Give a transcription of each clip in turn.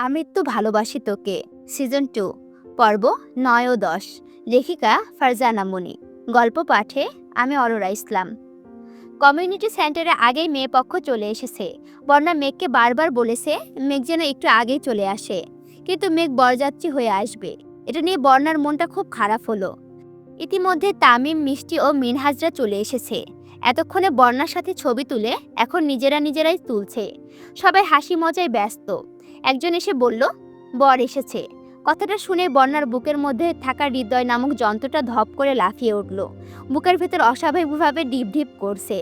আমি তো ভালোবাসি তোকে সিজন 2 পর্ব 9 ও 10। লেখিকা ফারজানা মুনি। গল্প পাঠে আমি অরোরা ইসলাম। কমিউনিটি সেন্টারে আগেই মেয়ে পক্ষ চলে এসেছে। বর্ণা মেঘকে বারবার বলেছে মেঘ যেন একটু আগেই চলে আসে, কিন্তু মেঘ বরযাত্রী হয়ে আসবে। এটা নিয়ে বর্ণার মনটা খুব খারাপ হলো। ইতিমধ্যে তামিম, মিষ্টি ও মিনহাজরা চলে এসেছে। এতক্ষণে বর্ণার সাথে ছবি তুলে এখন নিজেরাই তুলছে। সবাই হাসি মজায় ব্যস্ত। একজন এসে বলল, বর এসেছে। কথাটা শুনে বর্ণার বুকের মধ্যে থাকা হৃদয় নামক যন্ত্রটা ধপ করে লাফিয়ে উঠল। বুকের ভেতর অস্বাভাবিকভাবে ডিপ ডিপ করছে।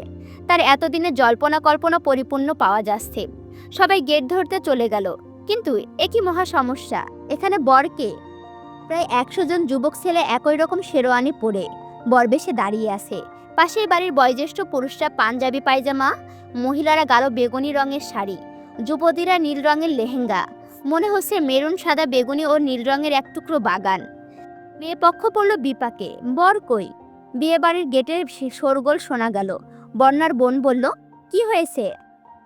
তার এতদিনের জল্পনা কল্পনা পরিপূর্ণ পাওয়া যাচ্ছে। সবাই গেট ধরতে চলে গেল, কিন্তু একই মহা সমস্যা, এখানে বরকে প্রায় 100 জন যুবক ছেলে একই রকম শেরওয়ানি পরে বরবেশে দাঁড়িয়ে আছে। পাশের বাড়ির বয়োজ্যেষ্ঠ পুরুষরা পাঞ্জাবি পায়জামা, মহিলারা গাঢ় বেগুনি রঙের শাড়ি, যুবতীরা নীল রঙের লেহেঙ্গা। মনে হচ্ছে মেরুন, সাদা, বেগুনি ও নীল রঙের এক টুকরো বাগান। মেয়ে পক্ষ পড়ল বিপাকে, বর কই? বিয়ে বাড়ির গেটের শোরগোল শোনা গেল। বর্ণার বোন বলল, কি হয়েছে?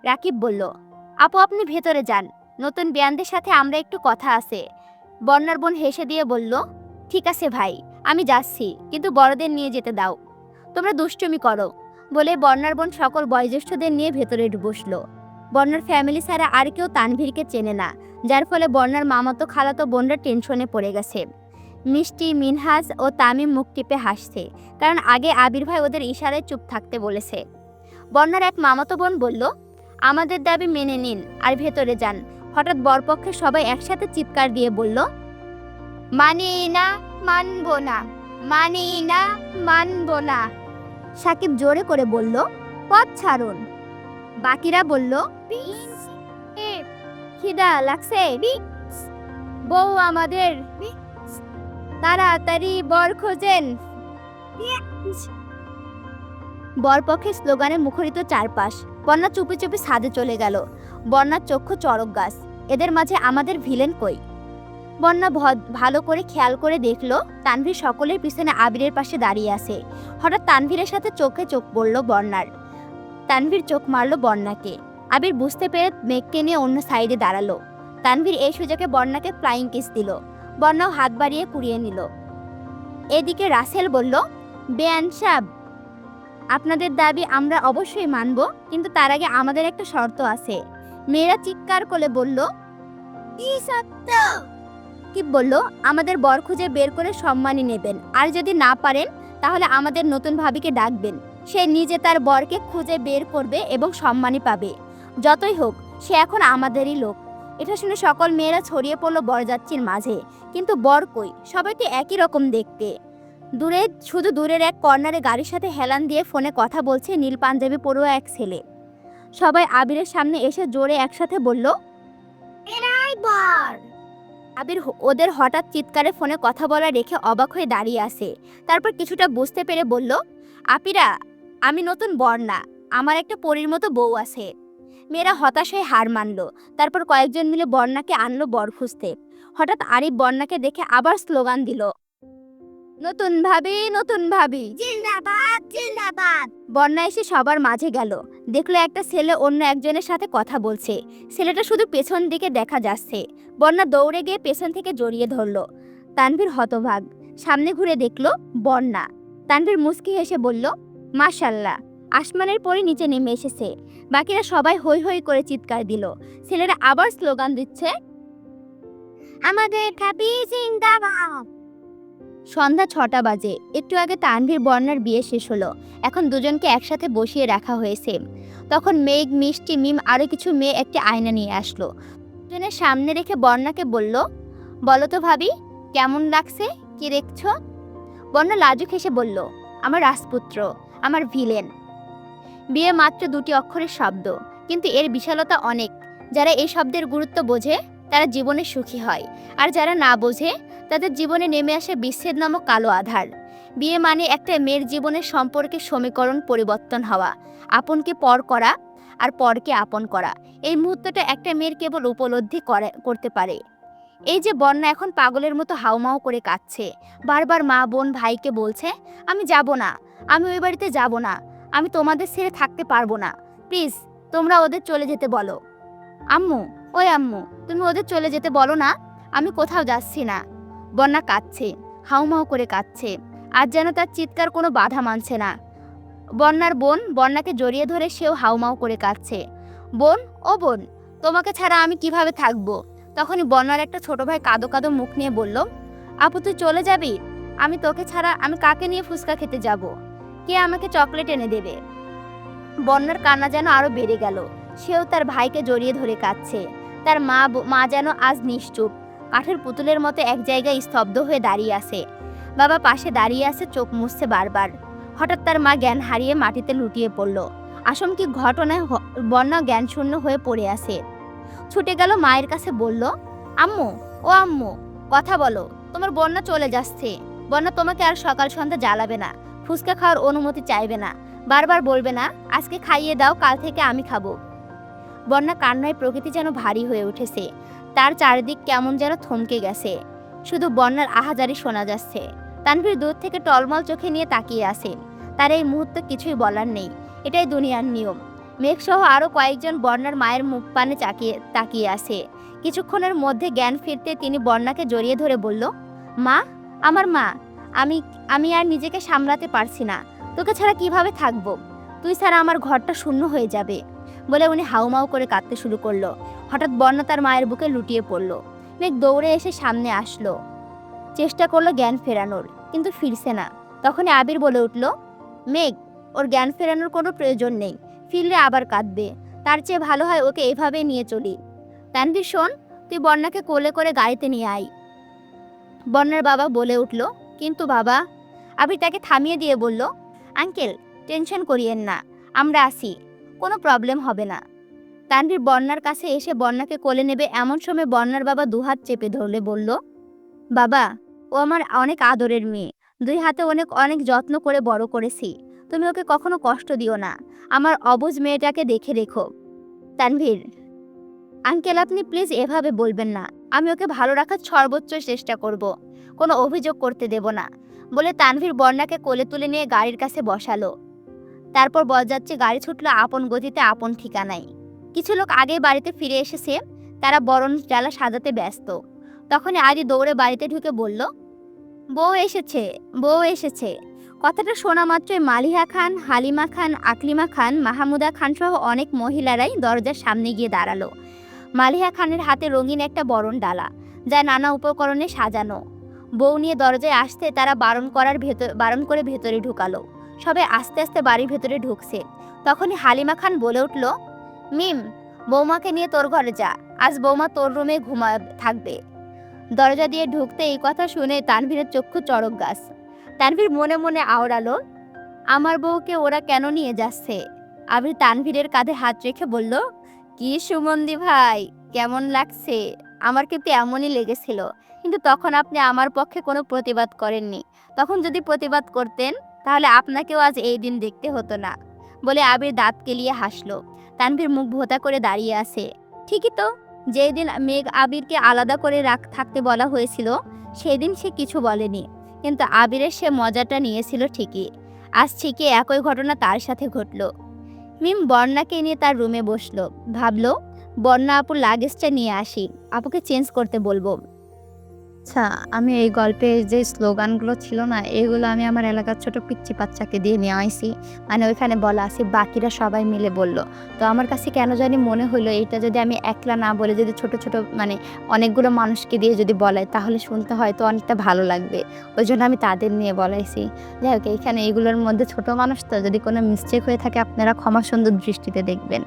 রাকিব বলল, আপু আপনি ভেতরে যান, নতুন বিয়ানদের সাথে আমরা একটু কথা আছে। বর্ণার বোন হেসে দিয়ে বলল, ঠিক আছে ভাই, আমি যাচ্ছি, কিন্তু বড়দের নিয়ে যেতে দাও। তোমরা দুষ্টুমি করো বলে বর্ণার বোন সকল বয়োজ্যেষ্ঠদের নিয়ে ভেতরে বসলো। বর্ণার ফ্যামিলি ছাড়া আর কেউ তানভীরকে চেনে না, যার ফলে বর্ণার মামাতো খালাতো বোনরা টেনশনে পড়ে গেছে। মিষ্টি, মিনহাজ ও তামিম মুখ টিপে হাসছে, কারণ আগে আবির ভাই ওদের ইশারায় চুপ থাকতে বলেছে। বর্ণার এক মামাতো বোন বলল, আমাদের দাবি মেনে নিন আর ভেতরে যান। হঠাৎ বরপক্ষে সবাই একসাথে চিৎকার দিয়ে বলল, মানি না, মানবো না, মানি না, মানবো না। সাকিব জোরে করে বলল, পথ ছাড়ুন। বাকিরা বলল, খিদা লাগছে, বউ আমাদের, তাড়াতাড়ি বর খোঁজেন। বরপক্ষের স্লোগানে মুখরিত চারপাশ। বন্যা চুপি চুপি ছাদে চলে গেল। বন্যার চক্ষু চড়ক গাছ। এদের মাঝে আমাদের ভিলেন কই? বন্যা ভালো করে খেয়াল করে দেখলো তানভীর সকলের পিছনে আবিরের পাশে দাঁড়িয়ে আছে। হঠাৎ তানভীরের সাথে চোখে চোখ পড়ল বন্যার। তানভীর চোখ মারল বন্যাকে। আবির বুঝতে পেরে মেঘকে নিয়ে অন্য সাইডে দাঁড়ালো। তানভীর এই সুযোগে বন্যাকে ফ্লাইং কিস দিল। বন্যাও হাত বাড়িয়ে কুড়িয়ে নিল। এদিকে রাসেল বলল, বেয়ান সাহেব, আপনাদের দাবি আমরা অবশ্যই মানব, কিন্তু তার আগে আমাদের একটা শর্ত আছে। মেয়েরা চিৎকার করে বলল, কি সত্য? কি বলল, আমাদের বর খুঁজে বের করে সম্মানী নেবেন, আর যদি না পারেন তাহলে আমাদের নতুন ভাবিকে ডাকবেন। সে নিজে তার বরকে খুঁজে বের করবে এবং সম্মানী পাবে। যতই হোক, সে এখন আমাদেরই লোক। এটা শুনে সকল মেয়েরা ছড়িয়ে পড়ল বরযাত্রীর মাঝে। কিন্তু বর কই? সবাই তো একই রকম দেখতে। শুধু দূরের এক কর্নারে গাড়ির সাথে হেলান দিয়ে ফোনে কথা বলছে নীল পাঞ্জাবি পরুয়া এক ছেলে। সবাই আবিরের সামনে এসে জোরে একসাথে বলল, আবির ওদের হঠাৎ চিৎকারে ফোনে কথা বলা রেখে অবাক হয়ে দাঁড়িয়ে আছে। তারপর কিছুটা বুঝতে পেরে বলল, আপিরা, আমি নতুন বর না, আমার একটা পরীর মতো বউ আছে। মেয়েরা হতাশ হয়ে হার মানল। তারপর কয়েকজন মিলে বর্ণাকে আনলো বর খুঁজতে। হঠাৎ আরিফ বর্ণাকে দেখে আবার স্লোগান দিল, নতুন ভাবি, নতুন ভাবি, জিন্দাবাদ, জিন্দাবাদ। বন্যা এসে সবার মাঝে গেল। দেখলো একটা ছেলে অন্য একজনের সাথে কথা বলছে। ছেলেটা শুধু পেছন দিকে দেখা যাচ্ছে। বন্যা দৌড়ে গিয়ে পেছন থেকে জড়িয়ে ধরলো। তানভীর হতভাগ। সামনে ঘুরে দেখলো বন্যা। তানভীর মুচকি হেসে বলল, মাশাআল্লাহ, আসমানের পরে নিচে নেমে এসেছে। বাকিরা সবাই হৈ হৈ করে চিৎকার দিল। ছেলেরা আবার স্লোগান দিচ্ছে, আমাদের ভাবি জিন্দাবাদ। সন্ধ্যা 6টা বাজে। একটু আগে তানভীর বর্ণার বিয়ে শেষ হলো। এখন দুজনকে একসাথে বসিয়ে রাখা হয়েছে। তখন মেঘ, মিষ্টি, মিম আরও কিছু মেয়ে একটি আয়না নিয়ে আসলো। দুজনের সামনে রেখে বর্ণাকে বলল, বলো তো ভাবি, কেমন লাগছে? কি দেখছো? বর্ণা লাজুক হেসে বলল, আমার রাজপুত্র, আমার ভিলেন। বিয়ে মাত্র 2টি অক্ষরের শব্দ, কিন্তু এর বিশালতা অনেক। যারা এই শব্দের গুরুত্ব বোঝে তারা জীবনে সুখী হয়, আর যারা না বোঝে তাদের জীবনে নেমে আসে বিচ্ছেদ নামক কালো আধার। বিয়ে মানে একটা মেয়ের জীবনের সম্পর্কে সমীকরণ পরিবর্তন হওয়া, আপনকে পর করা আর পরকে আপন করা। এই মুহূর্তটা একটা মেয়ের কেবল উপলব্ধি করতে পারে। এই যে বন্যা এখন পাগলের মতো হাউমাউ করে কাঁদছে, বারবার মা, বোন, ভাইকে বলছে, আমি যাব না, আমি ওই বাড়িতে যাব না, আমি তোমাদের ছেড়ে থাকতে পারবো না, প্লিজ তোমরা ওদের চলে যেতে বলো। আম্মু, ওই আম্মু, তুমি ওদের চলে যেতে বলো না, আমি কোথাও যাচ্ছি না। বন্যা কাঁদছে, হাউমাউ করে কাঁদছে, আজ যেন তার চিৎকার কোনো বাধা মানছে না। বন্যার বোন বন্যাকে জড়িয়ে ধরে সেও হাউমাউ করে কাঁদছে। বোন, ও বোন, তোমাকে ছাড়া আমি কিভাবে থাকবো? তখনই বন্যার একটা ছোট ভাই কাঁদো কাঁদো মুখ নিয়ে বলল, আপু তুই চলে যাবি? আমি তোকে ছাড়া আমি কাকে নিয়ে ফুচকা খেতে যাব? কে আমাকে চকলেট এনে দেবে? বন্যার কান্না যেন আরো বেড়ে গেল। সেও তার ভাইকে জড়িয়ে ধরে কাঁদছে। তার মা যেন আজ নিশ্চুপ, কাঠের পুতুলের মতো এক জায়গায় স্তব্ধ হয়ে দাঁড়িয়ে আছে। বাবা পাশে দাঁড়িয়ে আছে, চোখ মুছছে বারবার। হঠাৎ তার মা জ্ঞান হারিয়ে মাটিতে লুটিয়ে পড়ল। আচমকি ঘটনায় বন্যা জ্ঞান শূন্য হয়ে পড়ে আছে। ছুটে গেল মায়ের কাছে, বলল, আম্মু, ও আম্মু, কথা বলো, তোমার বন্যা চলে যাচ্ছে। বন্যা তোমাকে আর সকাল সন্ধ্যা জ্বালাবে না, ফুচকা খাওয়ার অনুমতি চাইবে না, বারবার বলবে না আজকে খাইয়ে দাও, কাল থেকে আমি খাবো। বন্যা কান্নায় প্রকৃতি যেন ভারী হয়ে উঠেছে। তার চারিদিক কেমন যেন থমকে গেছে। শুধু বন্যার আহাজারি শোনা যাচ্ছে। তানভীর দূর থেকে টলমল চোখে নিয়ে তাকিয়ে আছে। তার এই মুহূর্তে কিছুই বলার নেই, এটাই দুনিয়ার নিয়ম। মেঘসহ আরও কয়েকজন বন্যার মায়ের মুখ পানে তাকিয়ে আছে। কিছুক্ষণের মধ্যে জ্ঞান ফিরতে তিনি বন্যাকে জড়িয়ে ধরে বলল, মা, আমার মা, আমি আমি আর নিজেকে সামলাতে পারছি না, তোকে ছাড়া কিভাবে থাকবো? তুই ছাড়া আমার ঘরটা শূন্য হয়ে যাবে, বলে উনি হাউমাউ করে কাঁদতে শুরু করলো। হঠাৎ বন্যা তার মায়ের বুকে লুটিয়ে পড়ল। মেঘ দৌড়ে এসে সামনে আসলো, চেষ্টা করলো জ্ঞান ফেরানোর, কিন্তু ফিরছে না। তখনই আবির বলে উঠল, মেঘ, ওর জ্ঞান ফেরানোর কোনো প্রয়োজন নেই, ফিরলে আবার কাঁদবে, তার চেয়ে ভালো হয় ওকে এভাবে নিয়ে চলি। তানভীর শোন, তুই বন্যাকে কোলে করে গাড়িতে নিয়ে আয়। বন্যার বাবা বলে উঠল, কিন্তু বাবা। আবির তাকে থামিয়ে দিয়ে বলল, আঙ্কেল, টেনশন করিয়েন না, আমরা আসি, কোনো প্রবলেম হবে না। তানভীর বন্যার কাছে এসে বন্যাকে কোলে নেবে এমন সময় বন্যার বাবা দুহাত চেপে ধরলে বলল, বাবা, ও আমার অনেক আদরের মেয়ে, দুই হাতে অনেক অনেক যত্ন করে বড় করেছি, তুমি ওকে কখনো কষ্ট দিও না, আমার অবুঝ মেয়েটাকে দেখে রেখো। তানভীর, আঙ্কেল আপনি প্লিজ এভাবে বলবেন না, আমি ওকে ভালো রাখার সর্বোচ্চ চেষ্টা করব, কোনো অভিযোগ করতে দেব না, বলে তানভীর বন্যাকে কোলে তুলে নিয়ে গাড়ির কাছে বসালো। তারপর বরযাত্রী গাড়ি ছুটলো আপন গতিতে আপন ঠিকানায়। কিছু লোক আগেই বাড়িতে ফিরে এসেছে, তারা বরণ ডালা সাজাতে ব্যস্ত। তখনই আদি দৌড়ে বাড়িতে ঢুকে বলল, বউ এসেছে, বউ এসেছে। কথাটা শোনা মাত্রই মালিহা খান, হালিমা খান, আকলিমা খান, মাহমুদা খান সহ অনেক মহিলারাই দরজার সামনে গিয়ে দাঁড়ালো। মালিহা খানের হাতে রঙিন একটা বরণ ডালা, যা নানা উপকরণে সাজানো। বউ নিয়ে দরজায় আসতে তারা বারণ করে ভেতরে ঢুকালো। সবাই আস্তে আস্তে বাড়ির ভেতরে ঢুকছে। তখনই হালিমা খান বলে উঠল, মিম, বৌমাকে নিয়ে তোর ঘরে যা, আজ বৌমা তোর রুমে থাকবে। দরজা দিয়ে ঢুকতে এই কথা শুনে তানভীরের চক্ষু চড়ক গাছ। তানভীর মনে মনে আওড়ালো, আমার বউকে ওরা কেন নিয়ে যাচ্ছে? আবির তানভীরের কাঁধে হাত রেখে বলল, কি সুমন্দি ভাই, কেমন লাগছে? আমার কিন্তু এমনই লেগেছিল, কিন্তু তখন আপনি আমার পক্ষে কোনো প্রতিবাদ করেননি। তখন যদি প্রতিবাদ করতেন তাহলে আপনাকেও আজ এই দিন দেখতে হতো না, বলে আবির দাঁত কেলিয়ে হাসলো। তানভীর মুখ ভোঁতা করে দাঁড়িয়ে আছে। ঠিকই তো, যেই দিন মেঘ আবিরকে আলাদা করে থাকতে বলা হয়েছিল সেই দিন সে কিছু বলেনি, কিন্তু আবিরের সে মজাটা নিয়েছিল ঠিকই। আজ ঠিকই একই ঘটনা তার সাথে ঘটলো। মিম বন্যাকে নিয়ে তার রুমে বসলো, ভাবলো বন্যা আপুর লাগেজটা নিয়ে আসি, আপুকে চেঞ্জ করতে বলবো। আচ্ছা, আমি এই গল্পের যে স্লোগানগুলো ছিল না, এগুলো আমি আমার এলাকার ছোট পিচ্চি বাচ্চাকে দিয়ে নিয়ে আইছি। মানে ওইখানে বলা আছে, বাকিরা সবাই মিলে বলল। তো আমার কাছে কেন জানি মনে হলো এইটা যদি আমি একলা না বলে যদি ছোট ছোট মানে অনেকগুলো মানুষকে দিয়ে যদি বলাই তাহলে শুনতে হয়তো অনেকটা ভালো লাগবে, ওই জন্য আমি তাদের নিয়ে বলাইছি। যাই হোক, এইখানে এইগুলোর মধ্যে ছোট মানুষ তো, যদি কোনো মিস্টেক হয়ে থাকে আপনারা ক্ষমা সুন্দর দৃষ্টিতে দেখবেন।